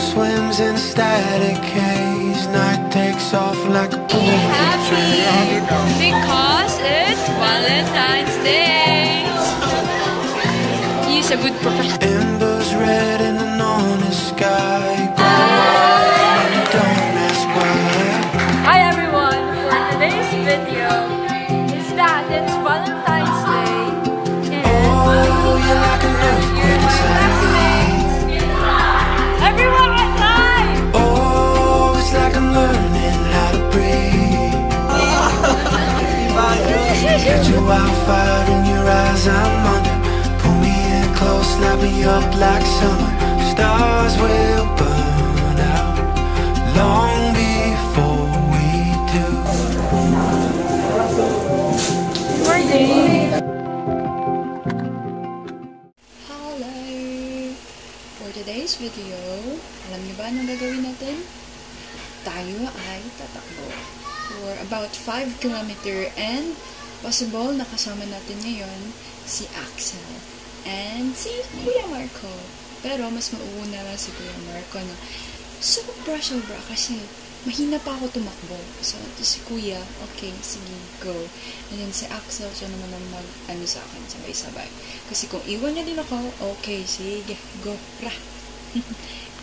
swims in a static haze. Night takes off like a bullet train. Because it's Valentine's Day. He's a good professor. Embers red in an honest sky. Go wild and don't ask why. Hi everyone! For today's video is that it's Valentine's Day. Oh, you're like an earthquake inside me. Everyone at night! Oh, it's like I'm learning how to breathe. Get your wildfire in your eyes, I'm under. Pull me in close, light me up like summer. Stars will burn out long before we do. Hello! For today's video, alam niyo ba anong gagawin natin? Tayo ay tatakbo for about 5 km and possible nakasama natin ngayon si Axel and si Kuya Marco. Pero mas mauuna lang si Kuya Marco na sobra kasi mahina pa ako tumakbo. So, ito si Kuya, okay, sige, go. And then si Axel, siya naman ang mag-ano sa akin, sabay-sabay. Kasi kung iwan niya din ako, okay, sige, go, ra.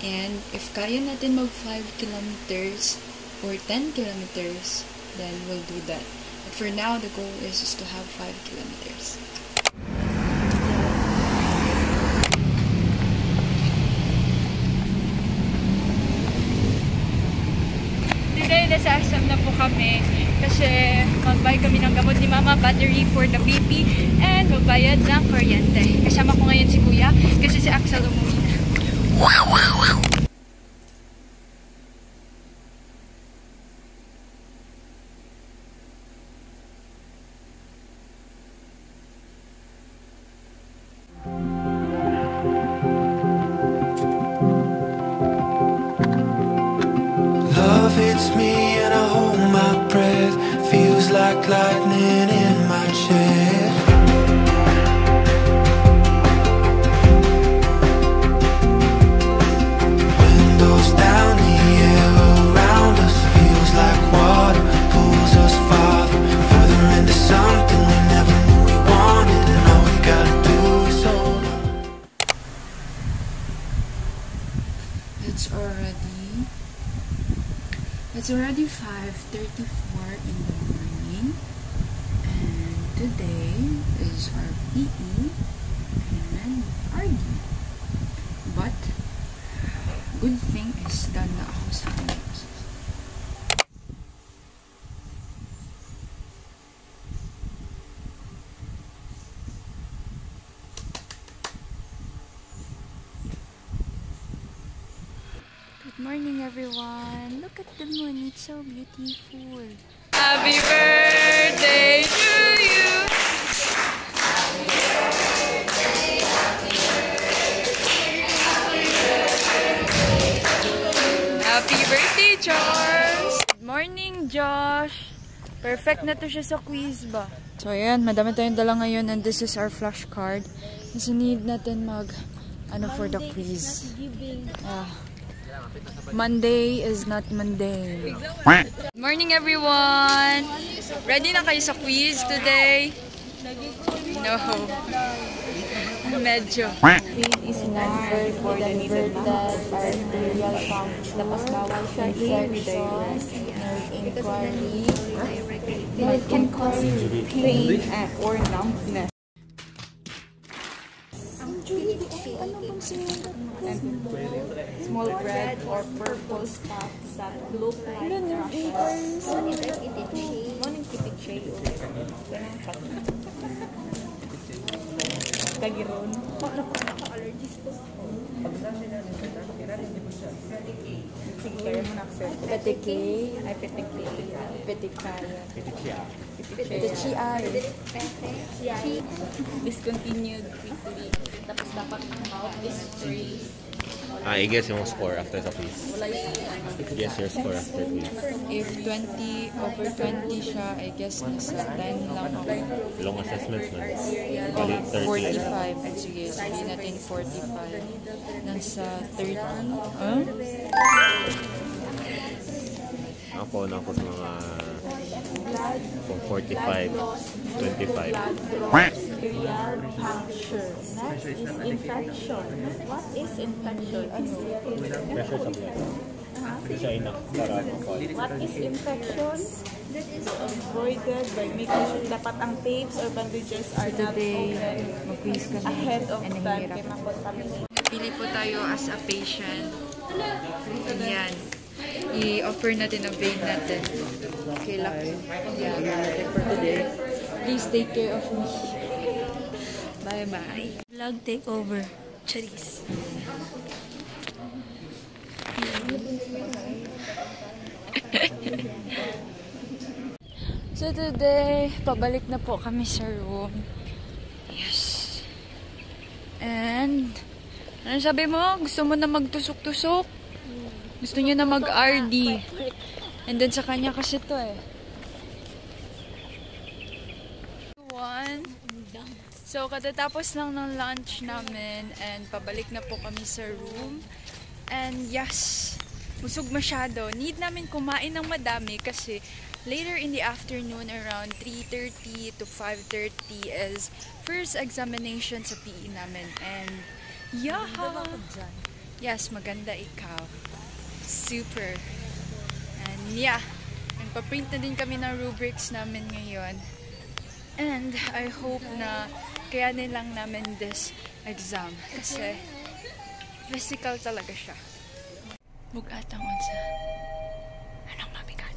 And if kaya natin mag 5 kilometers or 10 kilometers, then we'll do that. But for now, the goal is just to have 5 kilometers. Today, nasa SM na po kami kasi mag-buy kami ng gamot ni Mama, battery for the BP, and magbayad ng kuryente. Kasama ko ngayon si Kuya kasi si Axel umuwi na. Love hits me and I hold my breath. Feels like lightning in my chest. Windows down, the air around us feels like water. Pulls us farther, further into something we never knew we wanted. And all we gotta do is hold on. It's already 5:34 in the morning, and today is our PE and RD. But good thing is done na ako sa akin. Good morning everyone. Look at the moon, it's so beautiful. Happy birthday to you. Happy birthday, Josh. Good morning, Josh. Perfect na to siya sa quiz ba? So ayan, madami tayong dala ngayon and this is our flashcard. Kasi need natin for the quiz. Monday is not Monday. Good morning everyone! Ready na kayo sa quiz today? No. Medyo. It is necessary for the verb that arterial function. Tapos bawal siya infection, inquiry, and it can cause pain or numbness. Small red or purple spots that look like rashes. Kagiron. Allergies po. Sige, mo na-accept. Petikay. Ay, petikay. Petikaya. Petichiay. Discontinued quickly. Tapos dapat na-out this phrase. I-guess yung score after sa quiz. Guess your score after quiz. If 20 over 20 siya, I guess nasa 10 lang ako. Long assessments na. Oh, Bali, 30. 45. Sige, sabihin natin 45. Nasa 30. Huh? Ako sa mga 45, 25. Bacterial puncture. Next is infection. What is infection? Pressure sa blood. Hindi siya enough para mag-call. What is infection? That is avoided by making sure dapat ang tapes or bandages are not open mag-quiz kami. ahead of And time hirap. kaya makontaminate. Pili po tayo as a patient. Yan. I-offer natin ang vein natin. Okay lang. Yeah. For today. Please take care of me. Bye-bye. Vlog takeover. Charis. So today, pabalik na po kami sa room. Yes. And, ano sabi mo? Gusto mo na magtusok-tusok? Gusto niyo na mag-RD? And then sa kanya kasi to eh. So, katatapos lang ng lunch namin and pabalik na po kami sa room. And yes, busog masyado. Need namin kumain ng madami kasi later in the afternoon around 3:30 to 5:30 is first examination sa PE namin. And yeah! Yes, maganda ikaw. Super. And yeah, nagpa-print na din kami ng rubrics namin ngayon. And I hope na kayanin lang namin this exam kasi physical talaga siya. Bugatang unsa. Anong mabigat?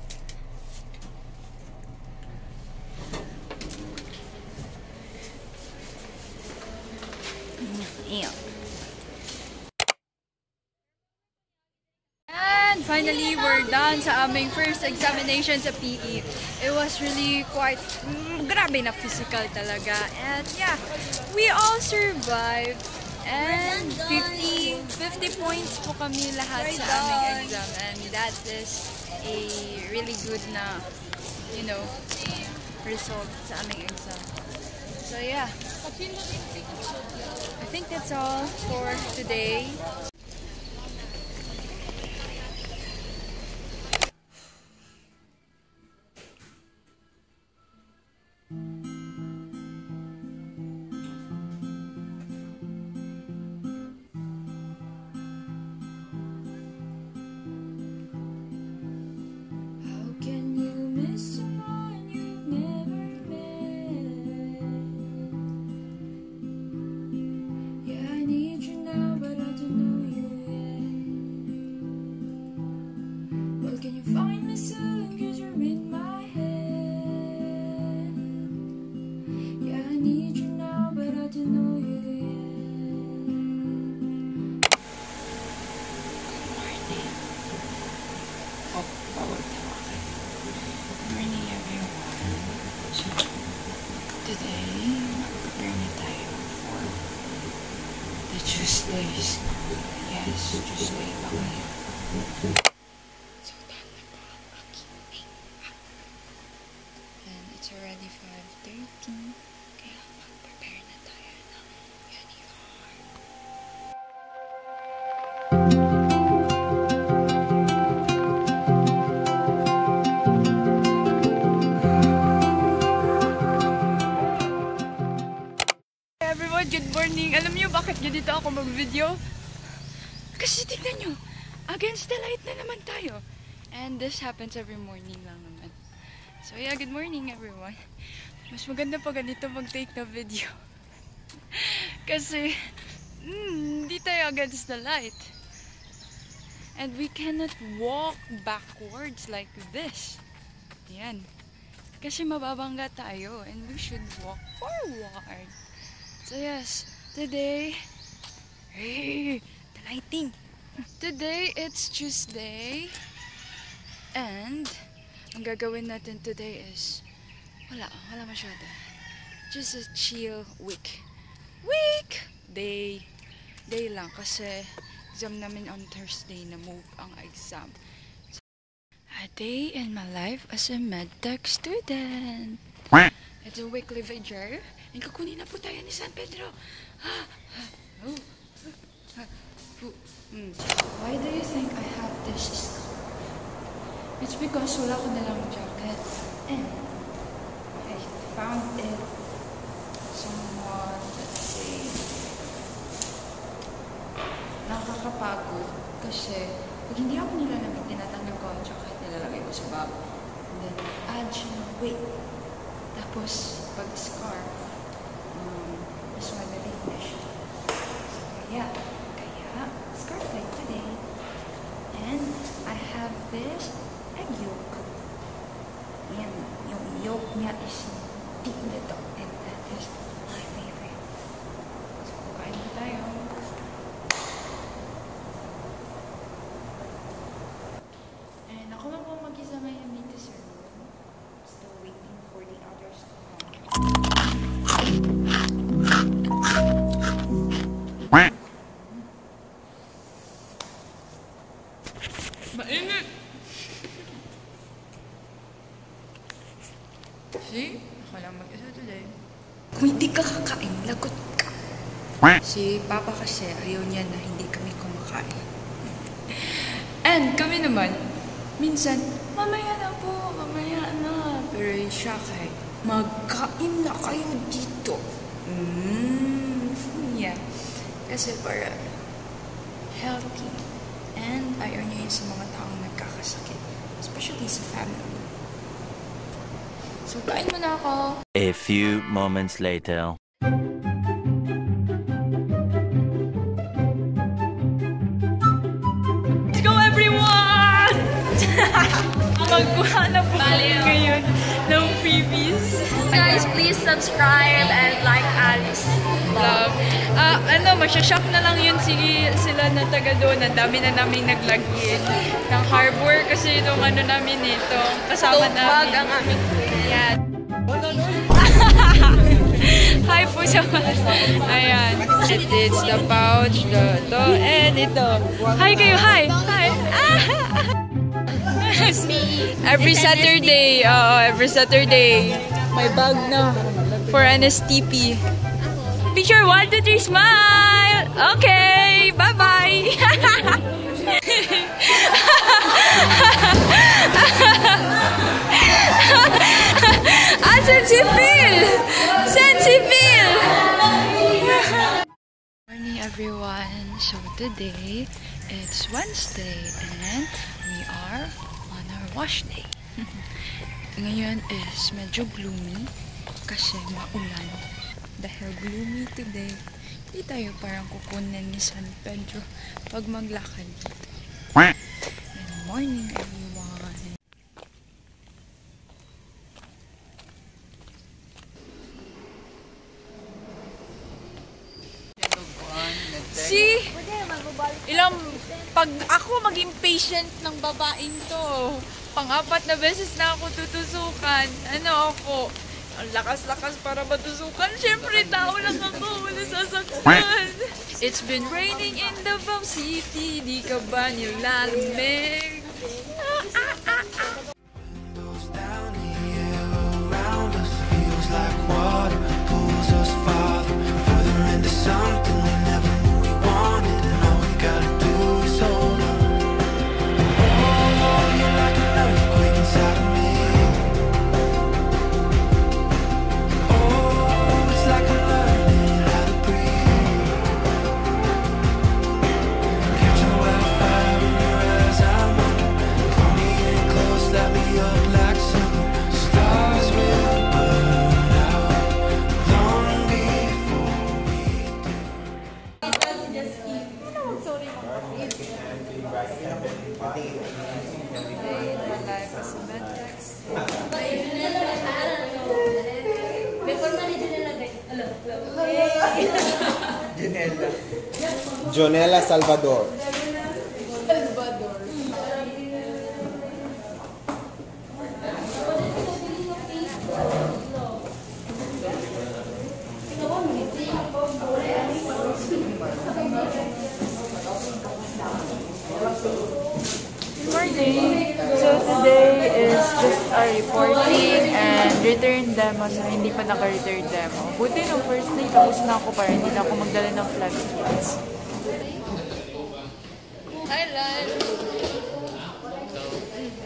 Yeah. And finally, we're done sa aming first examination sa PE. It was really quite grabe na physical talaga. And yeah, we all survived. And 50 points po kami lahat sa aming exam. And that is a really good na, you know, result sa aming exam. So yeah, I think that's all for today. Tuesdays. Yes, Tuesday pa kayo. So, tama po ang aking make-up. And it's already 5:30. Kaya mag-prepare na tayo ng uniform. Good morning! Alam niyo bakit ganito ako mag-video? Kasi tignan nyo, against the light na naman tayo. And this happens every morning lang naman. So yeah, good morning everyone. Mas maganda pa ganito mag-take na video. Kasi, hindi tayo against the light. And we cannot walk backwards like this. Yan. Kasi mababangga tayo and we should walk forward. So yes, today, hey, the lighting. Today, it's Tuesday. And, ang gagawin natin today is, wala masyado. Just a chill week. Day lang kasi exam namin on Thursday, na-move ang exam. A day in my life as a medtech student. It's a weekly video. And kukunin na po tayo ni San Pedro. Why do you think I have this scar? It's because wala ko nalang jacket. And I found it somewhat, let's say, nakakapagod. Kasi pag hindi ako nilalamig, tinatanggal ko ang jacket, nilalagay ko sa bag. And then, add siya ng weight. Tapos, pag scarf, mas madali na siya. So, kaya, scarf like today. And I have this egg yolk. Yan, yung yolk niya is deep nito. And that is my favorite. So, kain na tayo. And ako lang po mag-isa ngayon dito sa room. Still waiting for the others to come. Mainit! See? Ako lang mag-isa today. Kung hindi ka kakain, lagot ka. Si Papa kasi ayaw niya na hindi kami kumakain. And kami naman, minsan, mamaya na po, mamaya na. Pero siya kahit, magkain na kayo dito. Yeah. Kasi para healthy. And ayaw niya yun sa mga taong nagkakasakit. Especially sa family. So, kain mo na ako. A few moments later. Let's go, everyone! Magkuha na po ngayon ng freebies. Guys, please subscribe and like Alice vlog. Masyashock na lang yun sila na taga doon. Ang dami na naming naglagin ng harbor kasi itong namin ito. Kasama namin. ang aming Ayan. Hi po sa mga. Ayan. It's the pouch, and ito. Hi kayo, hi! Hi! Every Saturday, may bag na for an STP. Picture 1, 2, 3, smile! Okay, bye-bye! Sensibile! Morning everyone. So today, it's Wednesday and we are on our wash day. Ngayon is medyo gloomy kasi maulan. Dahil gloomy today, hindi tayo parang kukunin ni San Pedro pag maglakad dito. Good morning everyone. See? Pag ako maging patient ng babaeng to, pang-4 na beses na ako tutusukan. Ano ako? Ang lakas-lakas para matusukan. Siyempre, tao lang ako. Wala sasaktan. It's been raining in Davao City. Di ka ba nilalamig? Windows down, the air around us feels like water pulls us farther, further into something we never knew we wanted, and all we gotta do is hold on. Oh, you're like an earthquake inside of me. Oh, it's like I'm learning how to breathe. Catch a wildfire in your eyes, I'm wondering. Pull me in close, light me up like summer. Stars will burn out long before we do. Jonella Salvador. today is just a reporting and return demo. So, hindi pa naka-return demo. Buti nung first day, tapos na ako para hindi na ako magdala ng flag kits. Hi, Lan!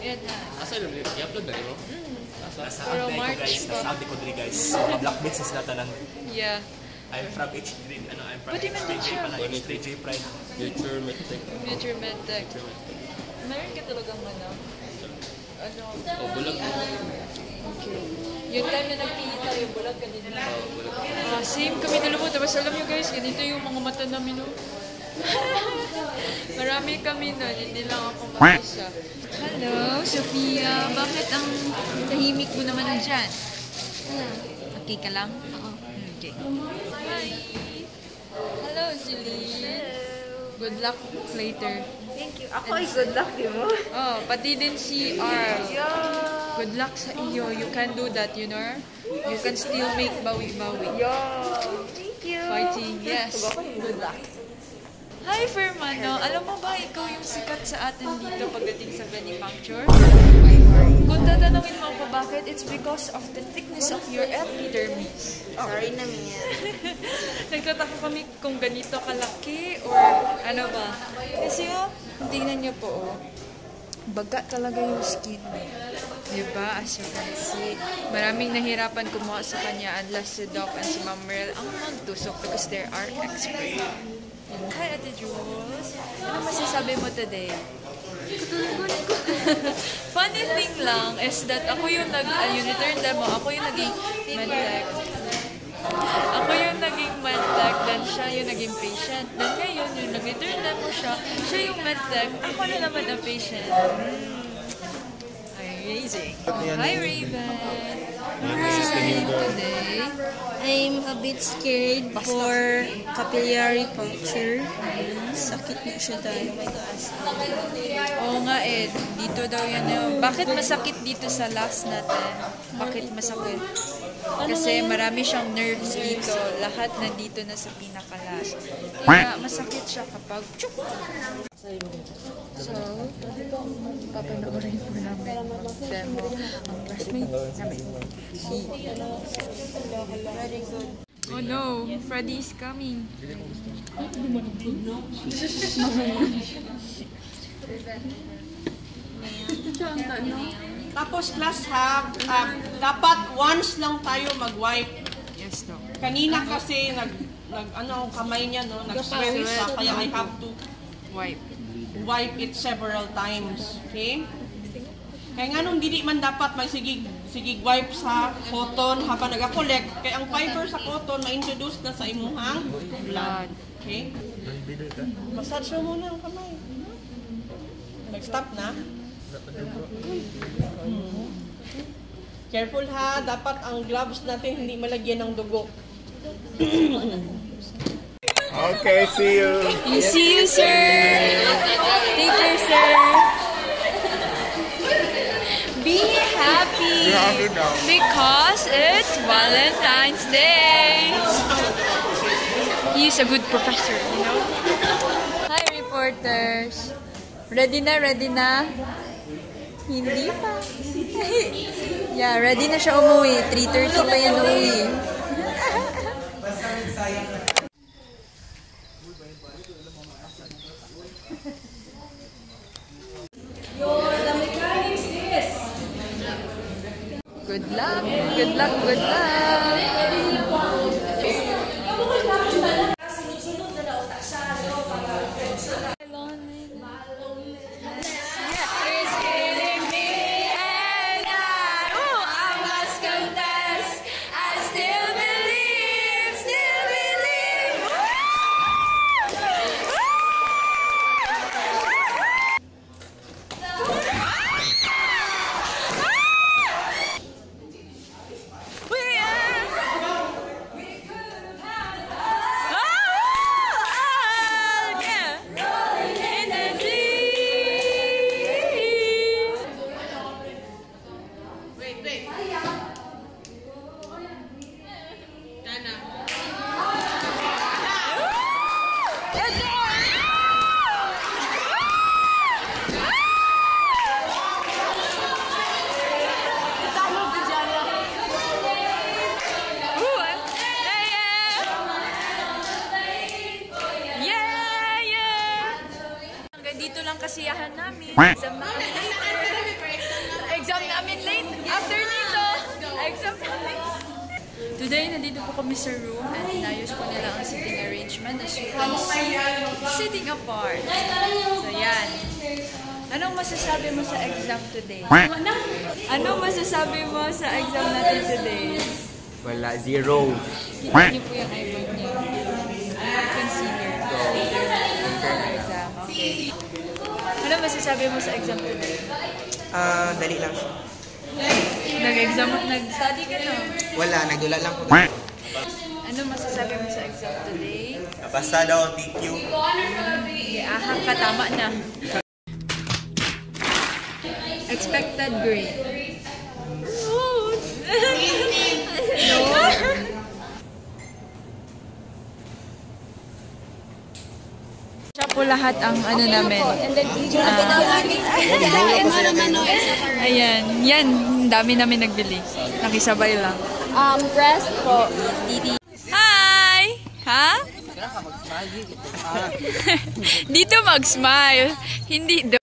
Yan na. Asa yung i-upload na rin mo? Pero March pa. Nasa Ate Kodri guys. Mga blackmates na sila tanan. Yeah. I'm from H3. I'm from Buti man din siya. H3J Pride. Future Medtech. Future Medtech. Meron ka talagang ano? Oh, bulag mo. Okay. Yung time na nagpili tayo, bulag ka din na. Same kami dalawa. Tapos alam nyo guys, ganito yung mga mata namin. No? Marami kami nun. Hindi lang ako mag-isa. Hello, Sophia. Bakit ang tahimik mo naman dyan? Okay ka lang? Oo. Okay. Hi. Hello, Celine. Good luck later. Thank you. Ako ay good luck, di mo? Oh, pati din si Arl. Good luck sa iyo. You can do that, you know? You can still make bawi-bawi. Thank you. Fighting, yes. Good luck. Hi, Fermano. Alam mo ba, ikaw yung sikat sa atin dito pagdating sa venipuncture? Kung tatanungin mo ako bakit, it's because of the thickness of your epidermis. Sorry na, Mia. Nagtataka kami kung ganito kalaki or ano ba. Kasi tingnan niyo po, baga talaga yung skin mo. Diba? As you can see, maraming nahirapan kumuha sa kanya unless si Doc and si Ma'am Merle ang magtusok because they are experts. Hi, Ate Jules. Ano masasabi mo today? Kutulog ko. Funny thing lang is that ako yung return demo, ako yung naging medtech. Ako yung naging medtech, then siya yung naging patient. Then ngayon, yung nag-return demo siya yung medtech, ako na naman ang patient. Amazing. Hi, Raven. Hi, today. I'm a bit scared for capillary puncture. Sakit na siya tayo. Oo nga eh, dito daw yan yung... Bakit masakit dito sa last natin? Bakit masakit? Kasi marami siyang nerves dito. Lahat nandito na sa pinakalas. Kaya masakit siya kapag... Chuk! So, papanoorin po namin demo ang classmate namin. Oh no, Freddy is coming. Tapos class ha, dapat once lang tayo mag-wipe. Yes, no. Kanina kasi ano kamay niya no, nag-sweat siya kaya I have to wipe it several times. Okay? Kaya nga nung dili man dapat may sigig wipe sa cotton habang nag-collect. Kaya ang fiber sa cotton ma-introduce na sa imuhang blood. Okay? Massage mo muna ang kamay. Nag-stop na? Careful ha, dapat ang gloves natin hindi malagyan ng dugo. Okay, see you. See you, sir. Take care, sir. Be happy because it's Valentine's Day. He's a good professor, you know. Hi, reporters. Ready na? Ready na? Hindi pa. Yeah, ready na siya umuwi. 3:30 pa yan umuwi. Good luck! Good luck! Good luck! dito lang kasiyahan namin. Exam namin later. Exam namin late. After nito, exam namin. Today, nandito po kami sa room at inayos po nila ang sitting arrangement. As you can see, sitting apart. So, yan. Anong masasabi mo sa exam today? Anong masasabi mo sa exam natin today? Wala, 0. Kita niyo po yung iPad niyo. Concealer. Later exam. Okay. Ano masasabi mo sa exam today? Dali lang siya. Nag-exam at nag-study ka na? Wala, nagdula lang ko. Ano masasabi mo sa exam today? Basta daw, thank you. Ahang ka, tama na. Expected grade. No. Siya po lahat ang ano namin. Ayan. Yan. Dami namin nagbili. Nakisabay lang. Breast po. Hi! Ha? Dito mag-smile. Hindi do.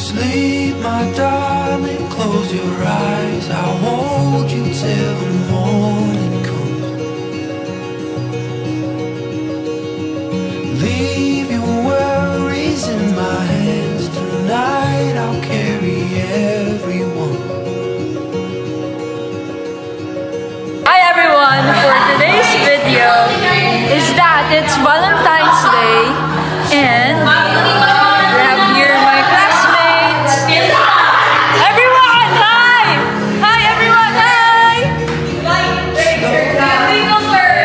Sleep, my darling, close your eyes. I'll hold you till the morning comes. Leave your worries in my hands. Tonight I'll carry everyone. Hi everyone! For today's video is that it's Valentine's Day and we have here my classmates. Everyone, hi! Hi everyone, hi!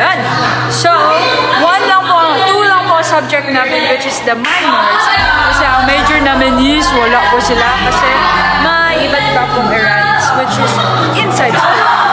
Ayan. So, two lang po subject namin, which is the minors. Kasi ang major namin is wala po sila kasi may iba't iba pong errands, which is inside school.